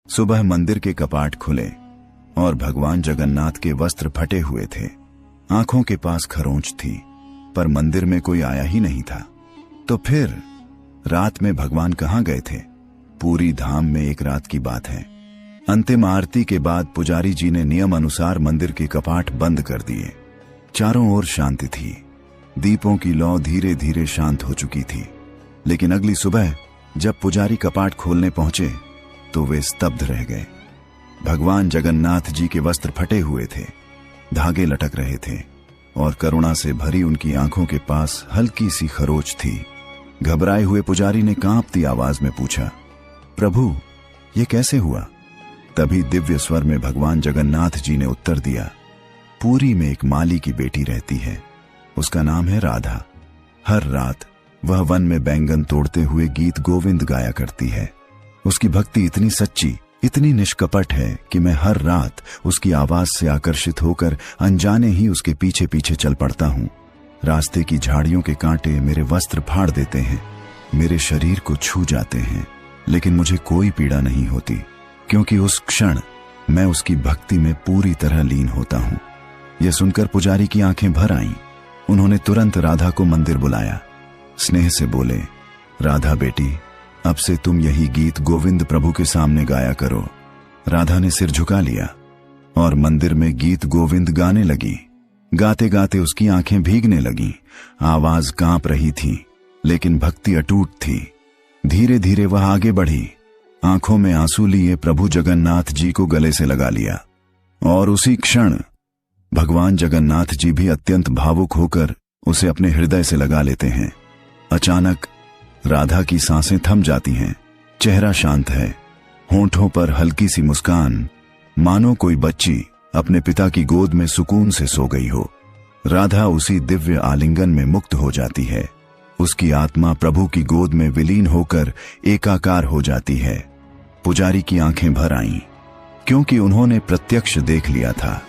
सुबह मंदिर के कपाट खुले और भगवान जगन्नाथ के वस्त्र फटे हुए थे। आंखों के पास खरोंच थी, पर मंदिर में कोई आया ही नहीं था। तो फिर रात में भगवान कहाँ गए थे? पूरी धाम में एक रात की बात है। अंतिम आरती के बाद पुजारी जी ने नियम अनुसार मंदिर के कपाट बंद कर दिए। चारों ओर शांति थी। दीपों की लौ धीरे धीरे शांत हो चुकी थी। लेकिन अगली सुबह जब पुजारी कपाट खोलने पहुंचे तो वे स्तब्ध रह गए। भगवान जगन्नाथ जी के वस्त्र फटे हुए थे, धागे लटक रहे थे और करुणा से भरी उनकी आंखों के पास हल्की सी खरोच थी। घबराए हुए पुजारी ने कांपती आवाज में पूछा, प्रभु ये कैसे हुआ? तभी दिव्य स्वर में भगवान जगन्नाथ जी ने उत्तर दिया, पुरी में एक माली की बेटी रहती है, उसका नाम है राधा। हर रात वह वन में बैंगन तोड़ते हुए गीत गोविंद गाया करती है। उसकी भक्ति इतनी सच्ची, इतनी निष्कपट है कि मैं हर रात उसकी आवाज से आकर्षित होकर अनजाने ही उसके पीछे पीछे चल पड़ता हूँ। रास्ते की झाड़ियों के कांटे मेरे वस्त्र फाड़ देते हैं, मेरे शरीर को छू जाते हैं, लेकिन मुझे कोई पीड़ा नहीं होती, क्योंकि उस क्षण मैं उसकी भक्ति में पूरी तरह लीन होता हूँ। यह सुनकर पुजारी की आंखें भर आईं। उन्होंने तुरंत राधा को मंदिर बुलाया। स्नेह से बोले, राधा बेटी, अब से तुम यही गीत गोविंद प्रभु के सामने गाया करो। राधा ने सिर झुका लिया और मंदिर में गीत गोविंद गाने लगी। गाते गाते उसकी आंखें भीगने लगीं, आवाज कांप रही थी, लेकिन भक्ति अटूट थी। धीरे धीरे वह आगे बढ़ी, आंखों में आंसू लिए प्रभु जगन्नाथ जी को गले से लगा लिया। और उसी क्षण भगवान जगन्नाथ जी भी अत्यंत भावुक होकर उसे अपने हृदय से लगा लेते हैं। अचानक राधा की सांसें थम जाती हैं, चेहरा शांत है, होंठों पर हल्की सी मुस्कान, मानो कोई बच्ची अपने पिता की गोद में सुकून से सो गई हो। राधा उसी दिव्य आलिंगन में मुक्त हो जाती है। उसकी आत्मा प्रभु की गोद में विलीन होकर एकाकार हो जाती है। पुजारी की आंखें भर आईं, क्योंकि उन्होंने प्रत्यक्ष देख लिया था